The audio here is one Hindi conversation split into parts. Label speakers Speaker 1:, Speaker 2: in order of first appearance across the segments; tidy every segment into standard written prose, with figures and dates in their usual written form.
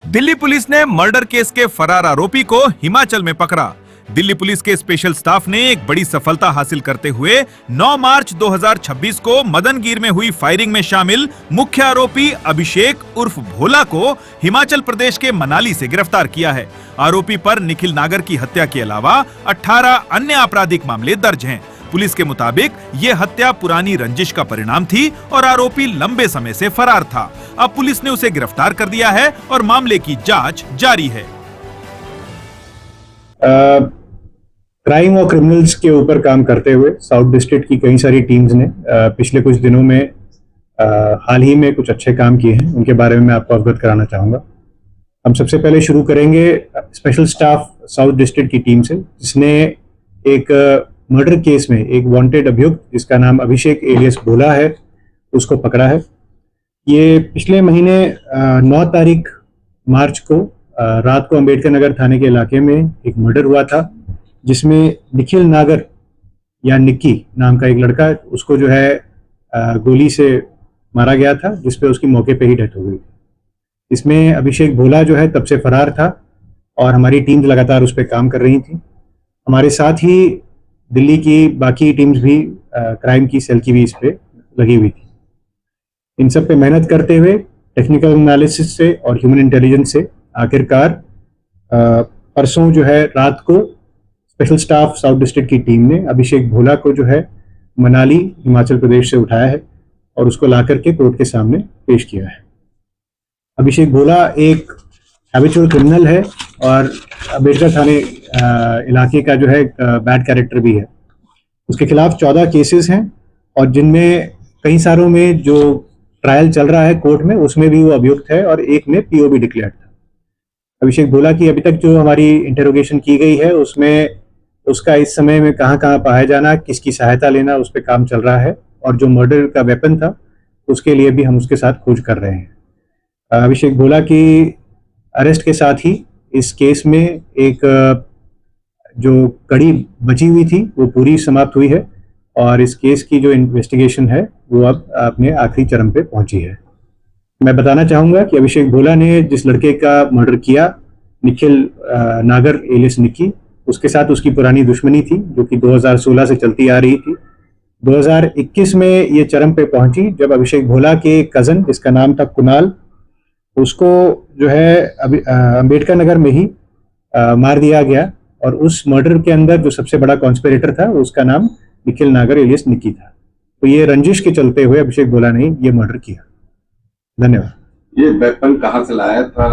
Speaker 1: दिल्ली पुलिस ने मर्डर केस के फरार आरोपी को हिमाचल में पकड़ा। दिल्ली पुलिस के स्पेशल स्टाफ ने एक बड़ी सफलता हासिल करते हुए 9 मार्च 2026 को मदनगीर में हुई फायरिंग में शामिल मुख्य आरोपी अभिषेक उर्फ भोला को हिमाचल प्रदेश के मनाली से गिरफ्तार किया है। आरोपी पर निखिल नागर की हत्या के अलावा 18 अन्य आपराधिक मामले दर्ज हैं। पुलिस के मुताबिक ये हत्या पुरानी रंजिश का परिणाम थी और आरोपी लंबे समय से फरार था। अब पुलिस ने उसे गिरफ्तार कर दिया है और मामले की जांच जारी है।
Speaker 2: क्राइम और क्रिमिनल्स के ऊपर काम करते हुए साउथ डिस्ट्रिक्ट की कई सारी टीम्स ने पिछले कुछ दिनों में हाल ही में कुछ अच्छे काम किए हैं, उनके बारे में मैं आपको अवगत कराना चाहूँगा। हम सबसे पहले शुरू करेंगे स्पेशल स्टाफ साउथ डिस्ट्रिक्ट की टीम से, जिसने एक मर्डर केस में एक वांटेड अभियुक्त जिसका नाम अभिषेक एलियस भोला है, उसको पकड़ा है। ये पिछले महीने 9 तारीख मार्च को रात को अंबेडकर नगर थाने के इलाके में एक मर्डर हुआ था, जिसमें निखिल नागर या निक्की नाम का एक लड़का, उसको जो है गोली से मारा गया था, जिसपे उसकी मौके पे ही डेथ हो गई थी। इसमें अभिषेक भोला जो है तब से फरार था और हमारी टीम लगातार उस पर काम कर रही थी। हमारे साथ ही दिल्ली की बाकी टीम्स भी क्राइम की सेल की भी इस पे लगी हुई थी। इन सब पे मेहनत करते हुए टेक्निकल एनालिसिस से और ह्यूमन इंटेलिजेंस से आखिरकार परसों जो है रात को स्पेशल स्टाफ साउथ डिस्ट्रिक्ट की टीम ने अभिषेक भोला को जो है मनाली हिमाचल प्रदेश से उठाया है और उसको ला करके कोर्ट के सामने पेश किया है। अभिषेक भोला एक हैबिचुअल क्रिमिनल है और अंबेडकर थाने इलाके का जो है बैड कैरेक्टर भी है। उसके खिलाफ 14 केसेस हैं और जिनमें कई सारों में जो ट्रायल चल रहा है कोर्ट में, उसमें भी वो अभियुक्त है और एक में पीओबी डिक्लेयर्ड था। अभिषेक भोला की अभी तक जो हमारी इंटेरोगेशन की गई है, उसमें उसका इस समय में कहाँ पाया जाना, किसकी सहायता लेना, उस पर काम चल रहा है और जो मर्डर का वेपन था उसके लिए भी हम उसके साथ खोज कर रहे हैं। अभिषेक भोला की अरेस्ट के साथ ही इस केस में एक जो कड़ी बची हुई थी वो पूरी समाप्त हुई है और इस केस की जो इन्वेस्टिगेशन है वो अब अपने आखिरी चरण पे पहुंची है। मैं बताना चाहूँगा कि अभिषेक भोला ने जिस लड़के का मर्डर किया, निखिल नागर एलियस निक्की, उसके साथ उसकी पुरानी दुश्मनी थी जो कि 2016 से चलती आ रही थी। 2021 में ये चरम पे पहुंची जब अभिषेक भोला के कज़न जिसका नाम था कुणाल, उसको जो है अंबेडकर नगर में ही मार दिया गया और उस मर्डर के अंदर जो सबसे बड़ा कॉन्स्पिरेटर था उसका नाम निखिल नागर एलियस निक्की था। तो ये रंजिश के चलते हुए अभिषेक भोला ने ये मर्डर किया। धन्यवाद।
Speaker 3: ये वेपन कहाँ से लाया था?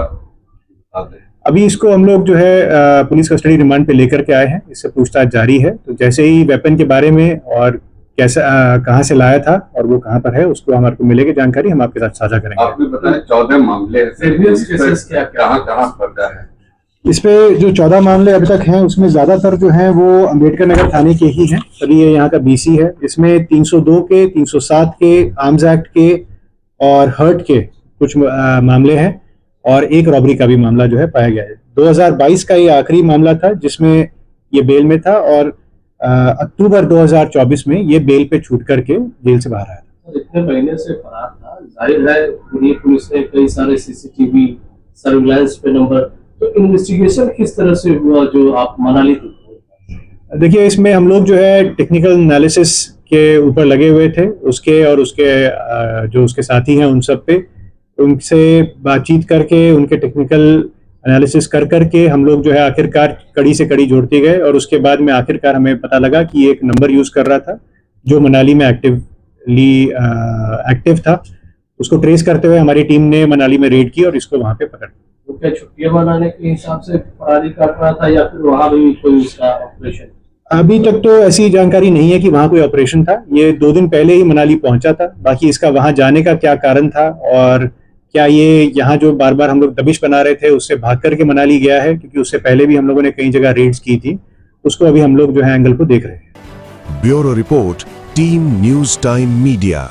Speaker 2: अभी इसको हम लोग जो है पुलिस कस्टडी रिमांड पे लेकर के आए हैं, इससे पूछताछ जारी है। तो जैसे ही वेपन के बारे में और कैसा कहाँ से लाया था और वो कहाँ पर है उसको हमारे को मिलेगी जानकारी, हम आपके साथ साझा करेंगे।
Speaker 3: आपने बताया 14 मामले कहाँ पर है?
Speaker 2: इस पे जो 14 मामले अभी तक हैं उसमें ज्यादातर जो हैं वो अंबेडकर नगर थाने के ही हैं। सभी ये यहाँ का बीसी है। इसमें 302 के, 307 के, आर्म्स एक्ट के और हर्ट के कुछ मामले हैं और एक रॉबरी का भी मामला जो है पाया गया है। 2022 का ये आखिरी मामला था जिसमें ये बेल में था और अक्टूबर 2024 में ये बेल पे छूट करके जेल से बाहर आया था।
Speaker 4: इतने महीने से फरार था, जाहिर है पुलिस ने कई सारे सीसीटीवी सर्विलांस पे नंबर, तो इन्वेस्टिगेशन किस तरह से हुआ जो आप मनाली?
Speaker 2: देखिए, इसमें हम लोग जो है टेक्निकल एनालिसिस के ऊपर लगे हुए थे, उसके और उसके जो उसके साथी हैं उन सब पे, उनसे बातचीत करके उनके टेक्निकल एनालिसिस कर करके हम लोग जो है आखिरकार कड़ी से कड़ी जोड़ते गए और उसके बाद में आखिरकार हमें पता लगा कि ये एक नंबर यूज कर रहा था जो मनाली में एक्टिव था। उसको ट्रेस करते हुए हमारी टीम ने मनाली में रेड की और इसको वहां पे पकड़।
Speaker 4: तो क्या छुट्टियां मनाने के हिसाब से फरारी कर रहा था या फिर वहां भी कोई उसका ऑपरेशन?
Speaker 2: अभी तक तो ऐसी जानकारी नहीं है कि वहां कोई ऑपरेशन था। ये 2 दिन पहले ही मनाली पहुंचा था। बाकी इसका वहां जाने का क्या कारण था और क्या ये यहाँ जो बार बार हम लोग दबिश बना रहे थे उससे भाग करके मनाली गया है, क्योंकि उससे पहले भी हम लोगों ने कई जगह रेड्स की थी, उसको अभी हम लोग जो है एंगल को देख रहे हैं।
Speaker 5: Bureau report, team news time media.